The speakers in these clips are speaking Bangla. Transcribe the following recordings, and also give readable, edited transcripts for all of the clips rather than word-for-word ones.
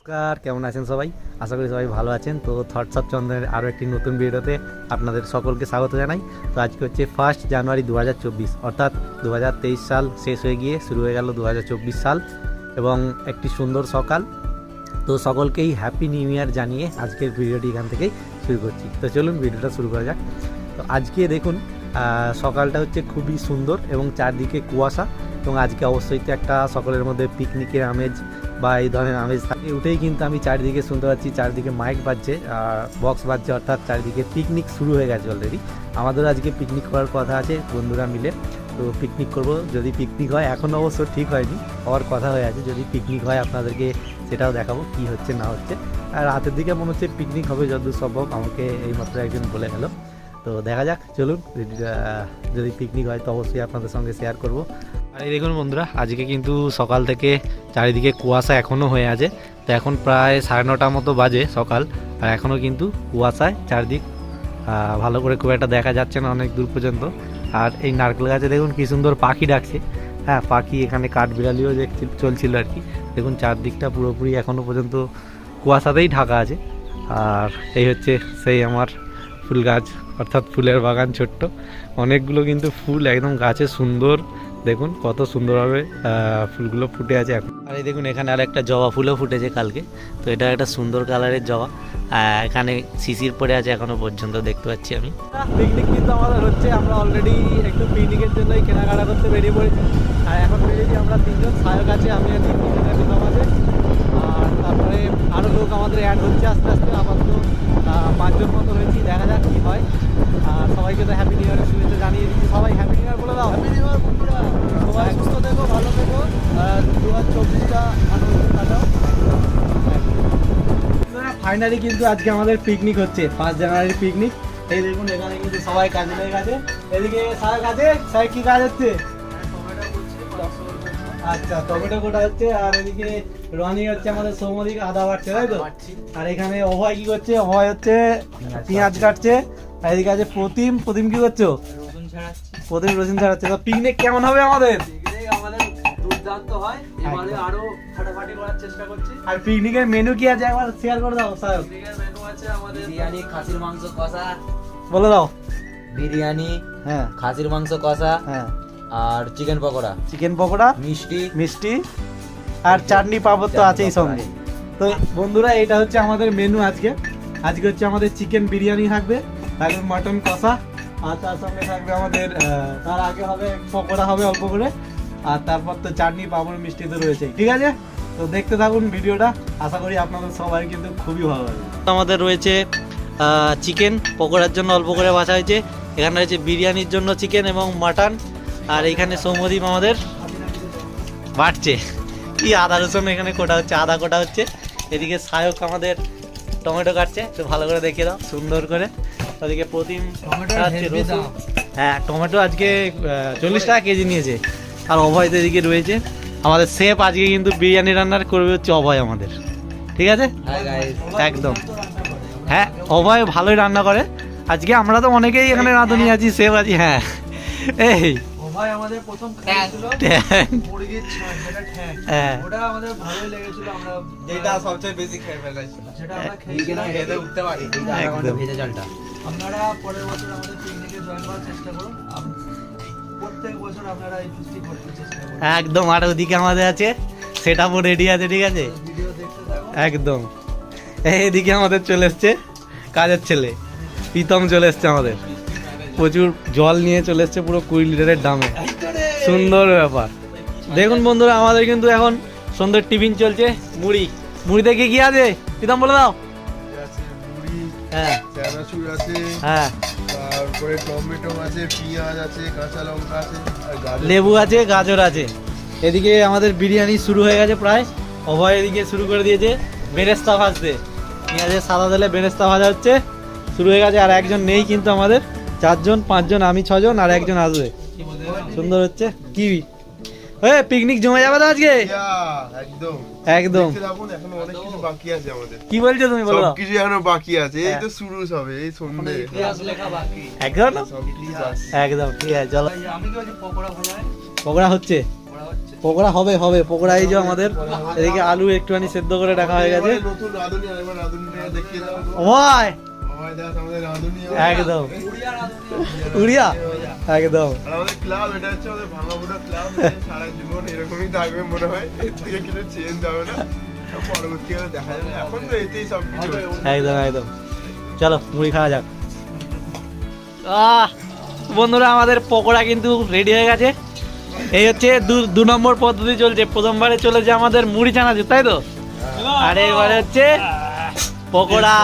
নমস্কার, কেমন আছেন সবাই? আশা করি সবাই ভালো আছেন। তো থটস অফ চন্দ্রের আরও একটি নতুন ভিডিওতে আপনাদের সকলকে স্বাগত জানাই। তো আজকে হচ্ছে 1 জানুয়ারি 2024, অর্থাৎ 2023 সাল শেষ হয়ে গিয়ে শুরু হয়ে গেল 2024 সাল এবং একটি সুন্দর সকাল। তো সকলকেই হ্যাপি নিউ ইয়ার জানিয়ে আজকের ভিডিওটি এখান থেকেই শুরু করছি। তো চলুন ভিডিওটা শুরু করা যাক। তো আজকে দেখুন সকালটা হচ্ছে খুবই সুন্দর এবং চারদিকে কুয়াশা, এবং আজকে অবশ্যই তো একটা সকলের মধ্যে পিকনিকের আমেজ বা এই ধরনের আমেজ থাকে। উঠেই কিন্তু আমি চারিদিকে শুনতে পাচ্ছি, চারিদিকে মাইক বাজছে, বক্স বাজছে, অর্থাৎ চারিদিকে পিকনিক শুরু হয়ে গেছে অলরেডি। আমাদের আজকে পিকনিক করার কথা আছে বন্ধুরা মিলে। তো পিকনিক করব, যদি পিকনিক হয়, এখন অবশ্য ঠিক হয়নি, হওয়ার কথা হয়ে আছে। যদি পিকনিক হয় আপনাদেরকে সেটাও দেখাবো কি হচ্ছে না হচ্ছে। আর রাতের দিকে মনে হচ্ছে পিকনিক হবে যতদূর সম্ভব, আমাকে এইমাত্র একজন বলে গেল। তো দেখা যাক, চলুন যদি পিকনিক হয় তো অবশ্যই আপনাদের সঙ্গে শেয়ার করব। আর এই দেখুন বন্ধুরা, আজকে কিন্তু সকাল থেকে চারিদিকে কুয়াশা এখনও হয়ে আছে। তো এখন প্রায় 9:30 মতো বাজে সকাল, আর এখনও কিন্তু কুয়াশায় চারদিক ভালো করে খুব একটা দেখা যাচ্ছে না অনেক দূর পর্যন্ত। আর এই নারকেল গাছে দেখুন কি সুন্দর পাখি ডাকছে। হ্যাঁ, পাখি, এখানে কাঠবিড়ালিও চলছিল আর কি। দেখুন চারদিকটা পুরোপুরি এখনও পর্যন্ত কুয়াশাতেই ঢাকা আছে। আর এই হচ্ছে সেই আমার ফুল গাছ, অর্থাৎ ফুলের বাগান ছোট্ট, অনেকগুলো কিন্তু ফুল একদম গাছে সুন্দর। দেখুন কত সুন্দরভাবে ফুলগুলো ফুটে আছে এখন। আর এই দেখুন এখানে আর একটা জবা ফুলও ফুটেছে কালকে। তো এটা একটা সুন্দর কালারের জবা, এখানে শিশির পড়ে আছে এখনো পর্যন্ত দেখতে পাচ্ছি আমি। পিকনিক কিন্তু আমাদের হচ্ছে, আমরা অলরেডি একটু পিকনিকের জন্যই কেনাকাটা করতে বেরিয়ে পড়েছি। আর এখন বেরিয়েছি আমরা তিনজন, সায়ক আছে, আমি আছি, তিনজন আছে। আর তারপরে আরও লোক আমাদের অ্যাড হচ্ছে আস্তে আস্তে, আপাতত 5 জন মতো হয়েছি। দেখা যাক কী হয়। আর সবাইকে তো হ্যাপি নিউ ইয়ারের শুভেচ্ছা জানিয়ে দিচ্ছি। সবাই হ্যাপি নিউ ইয়ার বলে দাও। হ্যাপি নিউ ইয়ার বন্ধুরা, সবাই সুস্থ থেকো, ভালো থেকো, 2024টা আনন্দ কাটাও। ফাইনালি কিন্তু আজকে আমাদের পিকনিক হচ্ছে, 5 জানুয়ারির পিকনিক। এই দেখুন এখানে কিন্তু সবাই কাজে লেগে গেছে। এদিকে সাহেব কাজে, সাহেব কি কাজ হচ্ছে? আচ্ছা, টমেটো কোটা হচ্ছে। আর এদিকে রনি হচ্ছে আমাদের সৌমদিকে আদা বাড়ছে, তাই তো? আর এখানে অভয় কি করছে? অভয় হচ্ছে পেঁয়াজ কাটছে। আর এদিকে আছে প্রতিম। প্রতিম কি করছো? প্রতিম রসুন ছাড়াচ্ছে। তো পিকনিক কেমন হবে আমাদের? দুর্দান্ত হয়, এবারে আরো ফাটাফাটি করার চেষ্টা করছি। আর পিকনিকের মেনু কি আছে একবার শেয়ার করে দাও সাহেব। পিকনিকের মেনু আছে আমাদের বিরিয়ানি, খাসির মাংস কষা। বলে দাও। বিরিয়ানি, হ্যাঁ, খাসির মাংস কষা, হ্যাঁ, আর চিকেন পকোড়া, মিষ্টি মিষ্টি আর চাটনি পাঁপড় তো আছেই সঙ্গে। তো বন্ধুরা, এটা হচ্ছে আমাদের মেনু আজকে। আজকে হচ্ছে আমাদের চিকেন বিরিয়ানি থাকবে, থাকবে মটন কষা, আর তার সঙ্গে থাকবে আমাদের তার আগে হবে পকোড়া হবে অল্প করে, আর তারপর তো চাটনি পাঁপড় মিষ্টি তো রয়েছে। ঠিক আছে, তো দেখতে থাকুন ভিডিওটা, আশা করি আপনাদের সবাই কিন্তু খুবই ভালো লাগবে। আমাদের রয়েছে চিকেন পকোড়ার জন্য অল্প করে বাছা হয়েছে, এখানে রয়েছে বিরিয়ানির জন্য চিকেন এবং মাটন, আর এখানে সৌমদীপ আমাদের বাটছে কি আদা রসুন, এখানে কোটা হচ্ছে, আদা কোটা হচ্ছে। এদিকে সায়ক আমাদের টমেটো কাটছে, একটু ভালো করে দেখিয়ে দাও সুন্দর করে। ওদিকে প্রতিম, হ্যাঁ টমেটো আজকে 40 টাকা কেজি নিয়েছে। আর অভয় তো এদিকে রয়েছে আমাদের শেফ। আজকে কিন্তু বিরিয়ানি রান্নার করবে হচ্ছে অভয় আমাদের, ঠিক আছে? একদম, হ্যাঁ অভয় ভালোই রান্না করে। আজকে আমরা তো অনেকেই এখানে রাঁধুনি আছি, শেফ আছি। হ্যাঁ, এই ভাই আমাদের প্রথম খাইছিল মুরগির ঠ্যাং, যেটা ঠ্যাং, ওটা আমাদের ভালোই লেগেছিল। আমরা যেটা সবচেয়ে বেশি খেয়ে ফেলেছি, সেটা আমরা খেতে উঠতে পারি। আমাদের ভেজা চালটা আপনারা পরের বছর আমাদের পিকনিকে জয়েন করার চেষ্টা করুন। প্রত্যেক বছর আপনারা এই ফিস্টি করতে চেষ্টা করুন একদম। আর ওদিকে আমাদের আছে সেটআপও রেডি আছে, ঠিক আছে? ভিডিও দেখতে থাকুন একদম। এইদিকে আমাদের চলে এসছে কাজের ছেলে প্রীতম, চলে এসছে আমাদের, প্রচুর জল নিয়ে চলে এসছে পুরো 20 লিটারের দামে। সুন্দর ব্যাপার। দেখুন বন্ধুরা, আমাদের কিন্তু এখন সুন্দর টিফিন চলছে। মুড়িতে কি কি আছে প্রীতম বলে দাও। হ্যাঁ, চানাচুর আছে, হ্যাঁ, তারপরে টমেটো আছে, পেঁয়াজ আছে, কাঁচা লঙ্কা আছে, আর গাজর, লেবু আছে, গাজর আছে। এদিকে আমাদের বিরিয়ানি শুরু হয়ে গেছে প্রায়। অভয় এদিকে শুরু করে দিয়েছে বেরেস্তা ভাজতে, পেঁয়াজের সাদা তেলে বেরেস্তা ভাজা হচ্ছে, শুরু হয়ে গেছে। আর একজন নেই কিন্তু আমাদের, 4 জন 5 জন, আমি 6 জন, আর একজন আসবে। সুন্দর হচ্ছে কি পিকনিক জমে যাবে তো আজকে একদম একদম। এখনো অনেক কিছু বাকি আছে আমাদের। কি বলছো তুমি? বলো। সবকিছু এখনো বাকি আছে, এই তো শুরু হবে, এই সন্ধ্যে ইতিহাস লেখা বাকি একদম সবকিছু আছে। একদম, ঠিক আছে চলো। আমি কি বলছি, পকোড়া ভাজা হয়, পকোড়া হচ্ছে। পকোড়া হচ্ছে। পকোড়া হবে হবে পকোড়া এই যে আমাদের এদিকে আলু একটুখানি সেদ্ধ করে রাখা হয়ে গেছে। এবারে নতুন রাঁধুনি, আর এবার রাঁধুনিটা দেখিয়ে দাও তো। ওই আমায় দেখ আমাদের রাঁধুনি। একদম উড়িয়া একদম। আর আমাদের ক্লাব, এটা হচ্ছে আমাদের ভাঙাবুড়া ক্লাব, সারা জীবন এরকমই থাকবে মনে হয়, এর থেকে কিছু চেঞ্জ হবে না, পরবর্তীকালে দেখা যাবে, এখন তো এতেই সব কিছু হচ্ছে। একদম একদম। চলো মুড়ি খাওয়া যাক। বন্ধুরা আমাদের পকোড়া কিন্তু রেডি হয়ে গেছে। এই হচ্ছে দু নম্বর পদ্ধতি চলছে। প্রথমবারে চলেছে আমাদের মুড়ি চানাচুর, তাই তো? আর এবারে হচ্ছে পকোড়া।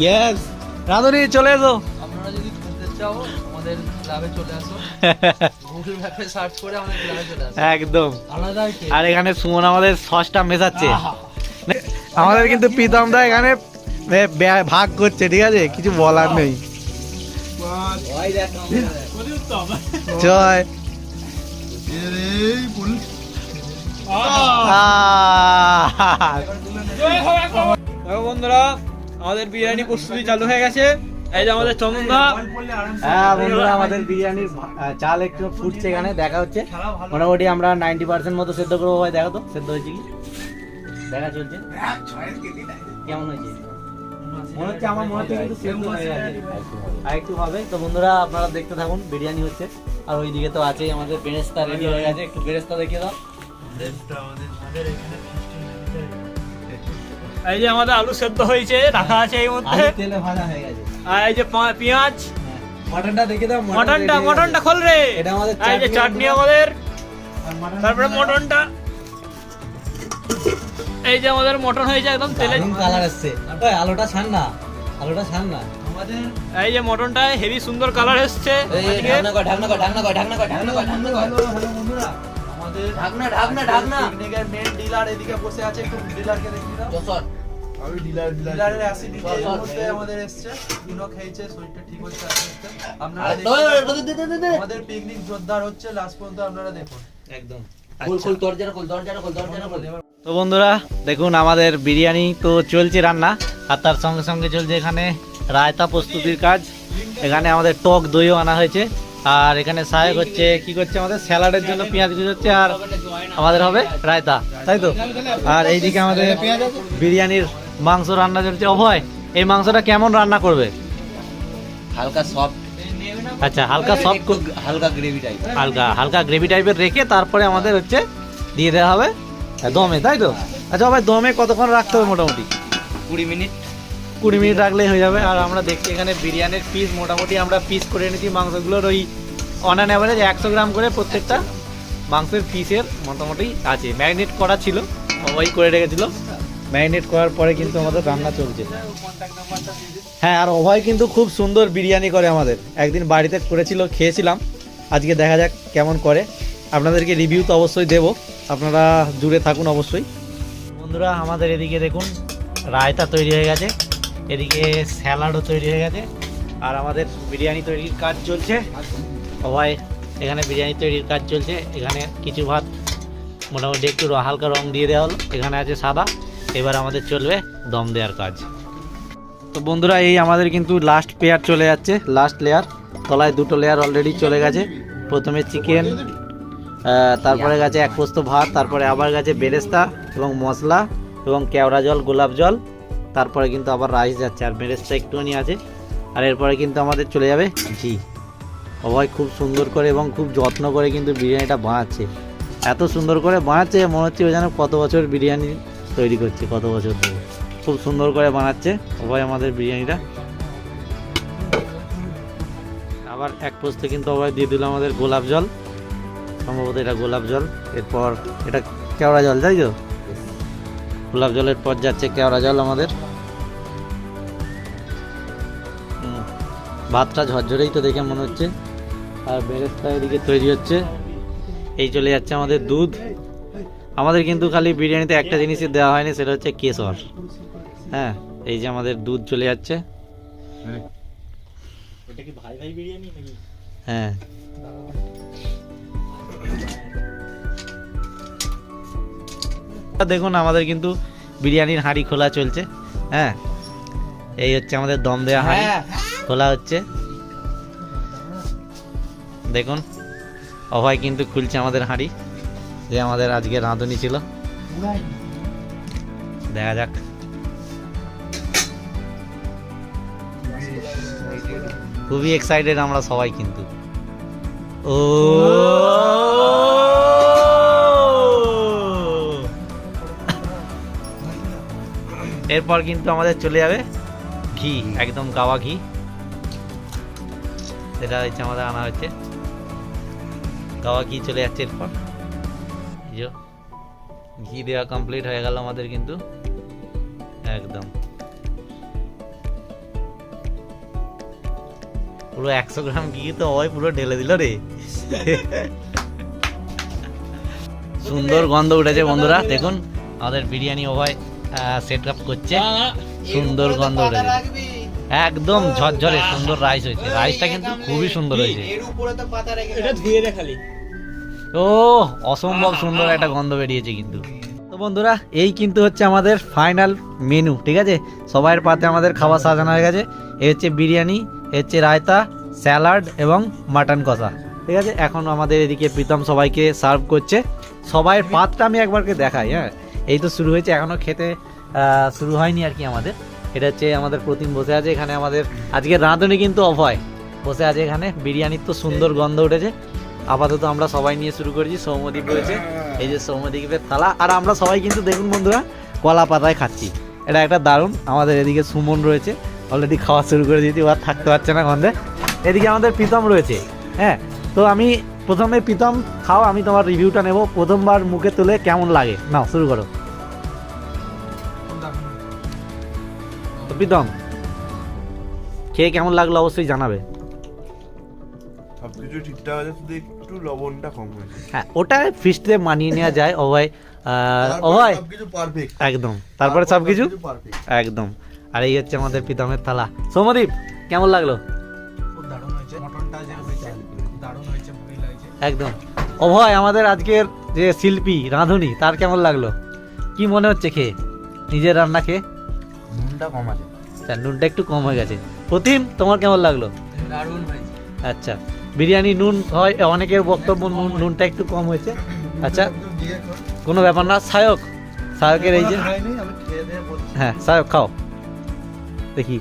ইয়েস রাঁধুনি চলে এসো। আপনারা যদি খেতে চাও আমাদের ক্লাবে চলে আসো, গুগল ম্যাপে সার্চ করে আমাদের ক্লাবে চলে আসো। একদম। আলাদা আর এখানে সুমন আমাদের সসটা মেশাচ্ছে। আমাদের কিন্তু প্রীতম দা এখানে ভাগ করছে, ঠিক আছে, কিছু বলার নেই। বাস, ওই দেখ জয় এই পুলিশ। বন্ধুরা আমাদের বিরিয়ানি প্রস্তুতি চালু হয়ে গেছে। এই যে আমাদের চন্দনদা। হ্যাঁ বন্ধুরা আমাদের বিরিয়ানির চাল একটু ফুটছে, এখানে দেখা হচ্ছে। মোটামুটি আমরা 90% মতো সেদ্ধ করবো। ভাই দেখো তো সেদ্ধ হয়েছে কি, দেখা চলছে কেমন হয়েছে। মনে হচ্ছে আমার মনে হচ্ছে কিন্তু সেদ্ধ হয়ে গেছে, আর একটু হবে। তো বন্ধুরা আপনারা দেখতে থাকুন, বিরিয়ানি হচ্ছে। আর ওইদিকে তো আছেই আমাদের বেরেস্তা রেডি হয়ে গেছে। একটু বেরেস্তা দেখিয়ে দাও। এই যে আমাদের আলু সেদ্ধ হয়েছে, রাখা আছে এই মধ্যে। আলু তেলে ভাজা হয়ে গেছে। আর এই যে পেঁয়াজ, মটনটা দেখে দাও। মটনটা খোল রে। এটা আমাদের এই যে চাটনি চাটনি আমাদের, আর মটন তারপরে মটনটা। এই যে আমাদের মটন হয়েছে একদম তেলে। কালার আসছে। ওই আলুটা ছাড় না, আলুটা ছাড় না। আমাদের এই যে মটনটা হেভি সুন্দর কালার এসছে আজকে। ঢাকনা কর, ঢাকনা কর, ঢাকনা কর, ঢাকনা কর, ঢাকনা কর, ঢাকনা কর। হ্যালো বন্ধুরা, আমাদের ঢাকনা। পিকনিকের মেন ডিলার এদিকে বসে আছে, একটু ডিলারকে দেখিয়ে দাও। যশোর। আমি ডিলারের ডিলারের অ্যাসিডিটি এই মুহূর্তে আমাদের এসছে। দিনও খেয়েছে, শরীরটা ঠিক হচ্ছে আস্তে আস্তে। আপনারা দেখুন, আমাদের পিকনিক জোরদার হচ্ছে, লাস্ট পর্যন্ত আপনারা দেখুন। একদম। খোল দরজাটা খোল। তো বন্ধুরা দেখুন আমাদের বিরিয়ানি তো চলছে রান্না, আর তার সঙ্গে সঙ্গে চলছে এখানে রায়তা প্রস্তুতির কাজ। এখানে আমাদের টক দইও আনা হয়েছে। আর এখানে সাহেব হচ্ছে কি করছে, আমাদের স্যালাডের জন্য পেঁয়াজ কুচি হচ্ছে, আর আমাদের হবে রায়তা, তাই তো? আর এইদিকে আমাদের বিরিয়ানির মাংস রান্না চলছে। অভয় এই মাংসটা কেমন রান্না করবে? হালকা সফট, আচ্ছা হালকা সফট, হালকা গ্রেভি টাইপ। হালকা গ্রেভি টাইপের রেখে তারপরে আমাদের হচ্ছে দিয়ে দেওয়া হবে দমে, তাই তো? আচ্ছা ভাই দমে কতক্ষণ রাখতে হবে? মোটামুটি 20 মিনিট। 20 মিনিট রাখলেই হয়ে যাবে। আর আমরা দেখছি এখানে বিরিয়ানির পিস মোটামুটি আমরা পিস করে এনেছি মাংসগুলোর। ওই অন অ্যান অ্যাভারেজ 100 গ্রাম করে প্রত্যেকটা মাংসের পিসের মোটামুটি আছে। ম্যারিনেট করা ছিল, ওই করে রেখেছিল। ম্যারিনেট করার পরে কিন্তু আমাদের রান্না চলছে। হ্যাঁ, আর অভয় কিন্তু খুব সুন্দর বিরিয়ানি করে। আমাদের একদিন বাড়িতে করেছিল, খেয়েছিলাম। আজকে দেখা যাক কেমন করে। আপনাদেরকে রিভিউ তো অবশ্যই দেবো, আপনারা জুড়ে থাকুন অবশ্যই। বন্ধুরা আমাদের এদিকে দেখুন রায়তা তৈরি হয়ে গেছে, এদিকে স্যালাডও তৈরি হয়ে গেছে, আর আমাদের বিরিয়ানি তৈরির কাজ চলছে। সবাই এখানে বিরিয়ানি তৈরির কাজ চলছে। এখানে কিছু ভাত মোটামুটি একটু হালকা রং দিয়ে দেওয়া হলো, এখানে আছে সাদা। এবার আমাদের চলবে দম দেওয়ার কাজ। তো বন্ধুরা এই আমাদের কিন্তু লাস্ট পেয়ার চলে যাচ্ছে, লাস্ট লেয়ার। তলায় 2টো লেয়ার অলরেডি চলে গেছে। প্রথমে চিকেন, তারপরে গেছে এক পোস্ত ভাত, তারপরে আবার গেছে বেরেস্তা এবং মশলা এবং কেওড়া জল, গোলাপ জল, তারপরে কিন্তু আবার রাইস যাচ্ছে, আর বেরেস্তা একটুখানি আছে। আর এরপরে কিন্তু আমাদের চলে যাবে ঘি। সবাই খুব সুন্দর করে এবং খুব যত্ন করে কিন্তু বিরিয়ানিটা বানাচ্ছে। এত সুন্দর করে বানাচ্ছে মনে হচ্ছে যেন কত বছর বিরিয়ানি তৈরি করছে, কত বছর ধরে। খুব সুন্দর করে বানাচ্ছে সবাই আমাদের বিরিয়ানিটা। আবার এক পোস্তে কিন্তু সবাই দিয়ে দিল আমাদের গোলাপ জল, সম্ভবত এটা গোলাপ জল। এরপর এটা কেওড়া জল, তাই তো? গোলাপ জলের পর যাচ্ছে কেওড়া জল আমাদের। ভাতটা ঝরঝরেই তো দেখে মনে হচ্ছে। আর বেরেস্তা এদিকে তৈরি হচ্ছে। এই চলে যাচ্ছে আমাদের দুধ। আমাদের কিন্তু খালি বিরিয়ানিতে একটা জিনিসই দেওয়া হয়নি, সেটা হচ্ছে কেশর। হ্যাঁ, এই যে আমাদের দুধ চলে যাচ্ছে। হ্যাঁ, দেখুন আমাদের কিন্তু বিরিয়ানির হাঁড়ি খোলা চলছে। হ্যাঁ, এই হচ্ছে আমাদের দম দেওয়া হাঁড়ি খোলা হচ্ছে। দেখুন অভয় কিন্তু খুলছে আমাদের হাঁড়ি। যে আমাদের আজকে রাঁধুনি ছিল। দেখা যাক। খুবই এক্সাইটেড আমরা সবাই কিন্তু। ও এরপর কিন্তু আমাদের চলে যাবে ঘি, একদম গাওয়া ঘি। এটা হচ্ছে আমাদের আনা হচ্ছে গাওয়া ঘি, চলে যাচ্ছে এরপর। এই যে ঘি দেওয়া কমপ্লিট হয়ে গেল আমাদের কিন্তু একদম পুরো 100 গ্রাম ঘি তো ওই পুরো ঢেলে দিল রে। সুন্দর গন্ধ উঠেছে বন্ধুরা, দেখুন আমাদের বিরিয়ানি ওভাই সেট আপ করছে, সুন্দর গন্ধ উঠেছে, একদম ঝরঝরে সুন্দর রাইস হয়েছে। রাইসটা কিন্তু খুবই সুন্দর হয়েছে। এটা ধুয়ে দে খালি। ও অসম্ভব সুন্দর একটা গন্ধ বেরিয়েছে কিন্তু। তো বন্ধুরা এই কিন্তু হচ্ছে আমাদের ফাইনাল মেনু, ঠিক আছে? সবার পাতে আমাদের খাবার সাজানো হয়ে গেছে। এই হচ্ছে বিরিয়ানি, এই হচ্ছে রায়তা, স্যালাড এবং মাটন কষা, ঠিক আছে? এখন আমাদের এদিকে প্রীতম সবাইকে সার্ভ করছে। সবাইয়ের পাতটা আমি একবারকে দেখাই। হ্যাঁ, এই তো শুরু হয়েছে, এখনও খেতে শুরু হয়নি আর কি আমাদের। এটা হচ্ছে আমাদের প্রতিম বসে আছে এখানে, আমাদের আজকে রাঁধুনি কিন্তু অভয় বসে আছে এখানে। বিরিয়ানির তো সুন্দর গন্ধ উঠেছে। আপাতত আমরা সবাই নিয়ে শুরু করেছি। সৌম্যদীপ রয়েছে, এই যে সৌম্যদীপের থালা, আর আমরা সবাই কিন্তু দেখুন বন্ধুরা কলা পাতায় খাচ্ছি, এটা একটা দারুণ। আমাদের এদিকে সুমন রয়েছে, অলরেডি খাওয়া শুরু করে দিয়েছি, ও আর থাকতে পারছে না গন্ধে। এদিকে আমাদের প্রীতম রয়েছে। হ্যাঁ, তো আমি প্রথমে প্রীতম খাও, আমি তোমার রিভিউটা নেব। প্রথমবার মুখে তুলে কেমন লাগে, নাও শুরু করো। তো প্রীতম খেয়ে কেমন লাগলো অবশ্যই জানাবে। সবকিছু ঠিকঠাক আছে, শুধু একটু লবণটা কম হয়েছে। হ্যাঁ, ওটা ফিস্টে মানিয়ে নেওয়া যায় অভয়। অভয় সবকিছু পারফেক্ট একদম, তারপরে সবকিছু পারফেক্ট একদম। আর এই হচ্ছে আমাদের প্রীতমের থালা। সৌম্যদীপ কেমন লাগলো? খুব দারুণ হয়েছে, মটনটা যে হয়েছে দারুণ হয়েছে, ভালোই লাগছে একদম। অভয় আমাদের আজকের যে শিল্পী রাঁধুনি, তার কেমন লাগলো? কি মনে হচ্ছে খেয়ে, নিজের রান্না খেয়ে? নুনটা কম আছে। আচ্ছা, নুনটা একটু কম হয়ে গেছে। প্রতিম তোমার কেমন লাগলো? দারুণ হয়েছে। আচ্ছা, বিরিয়ানি নুন হয়, অনেকের বক্তব্য নুনটা একটু কম হয়েছে। আচ্ছা, কোনো ব্যাপার না। সায়কের এই যে, খাইনি, আমি খেয়ে দিয়ে বলছি। হ্যাঁ সায়ক খাও দেখি।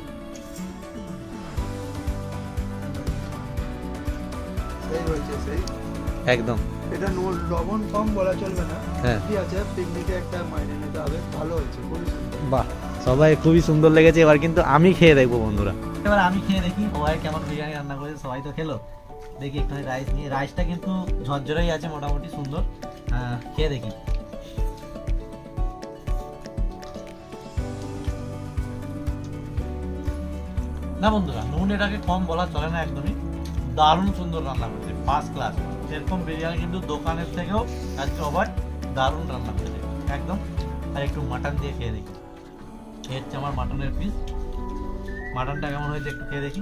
সেই হয়েছে, সেই একদম এটা লবণ কম বলা চলবে না। হ্যাঁ। ঠিক আছে, পিকনিকে একটা মাইনে নিতে হবে। ভালো হয়েছে, খুবই সুন্দর। বাহ, সবাই খুবই সুন্দর লেগেছে। এবার কিন্তু আমি খেয়ে দেখবো বন্ধুরা, এবার আমি খেয়ে দেখি সবাই কেমন বিরিয়ানি রান্না করেছে। সবাই তো খেলো, দেখি একটু রাইস নিয়ে। রাইসটা কিন্তু ঝরঝরেই আছে, মোটামুটি সুন্দর। খেয়ে দেখি। না বন্ধুরা, নুন এটাকে কম বলা চলে না, একদমই দারুণ সুন্দর রান্না করেছে, ফার্স্ট ক্লাস। সেরকম বিরিয়ানি কিন্তু দোকানের থেকেও আজকে সবাই দারুণ রান্না করেছে একদম। আর একটু মাটন দিয়ে খেয়ে দেখি। এই হচ্ছে আমার মাটনের পিস। মাটনটা কেমন হয়েছে একটু খেয়ে দেখি।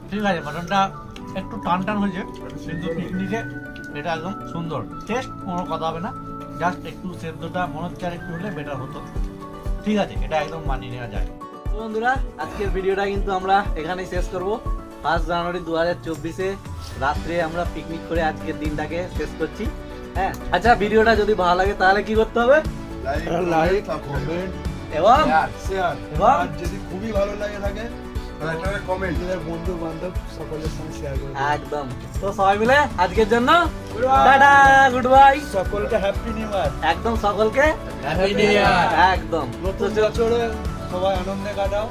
ঠিক আছে, মাটনটা একটু টান টান হয়েছে, কিন্তু পিকনিকে এটা একদম সুন্দর টেস্ট, কোনো কথা হবে না। জাস্ট একটু সেদ্ধটা মনে হচ্ছে আর একটু হলে বেটার হতো। ঠিক আছে, এটা একদম মানিয়ে নেওয়া যায়। তো বন্ধুরা, আজকের ভিডিওটা কিন্তু আমরা এখানেই শেষ করব। 1 জানুয়ারি 2024-এ রাত্রে আমরা পিকনিক করে আজকের দিনটাকে শেষ করছি। হ্যাঁ, আচ্ছা, ভিডিওটা যদি ভালো লাগে তাহলে কি করতে হবে? লাইক, কমেন্ট এবং শেয়ার, এবং আর যদি খুবই ভালো লাগে থাকে তাহলে একটা কমেন্ট, নিজের বন্ধু বান্ধব সকলের সঙ্গে শেয়ার করে দিন। একদম। তো সবাই মিলে আজকের জন্য টাটা, গুড বাই। সকলকে হ্যাপি নিউ ইয়ার। একদম সকলকে হ্যাপি নিউ ইয়ার। একদম। নতুন বছরে সবাই আনন্দে কাটাও,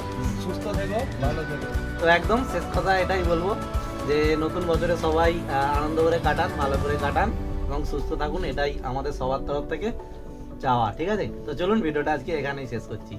সুস্থ থেকো, ভালো থেকো। তো একদম শেষ কথা এটাই বলবো যে নতুন বছরে সবাই আনন্দ করে কাটান, ভালো করে কাটান এবং সুস্থ থাকুন, এটাই আমাদের সবার তরফ থেকে চাওয়া। ঠিক আছে, তো চলুন ভিডিওটা আজকে এখানেই শেষ করছি।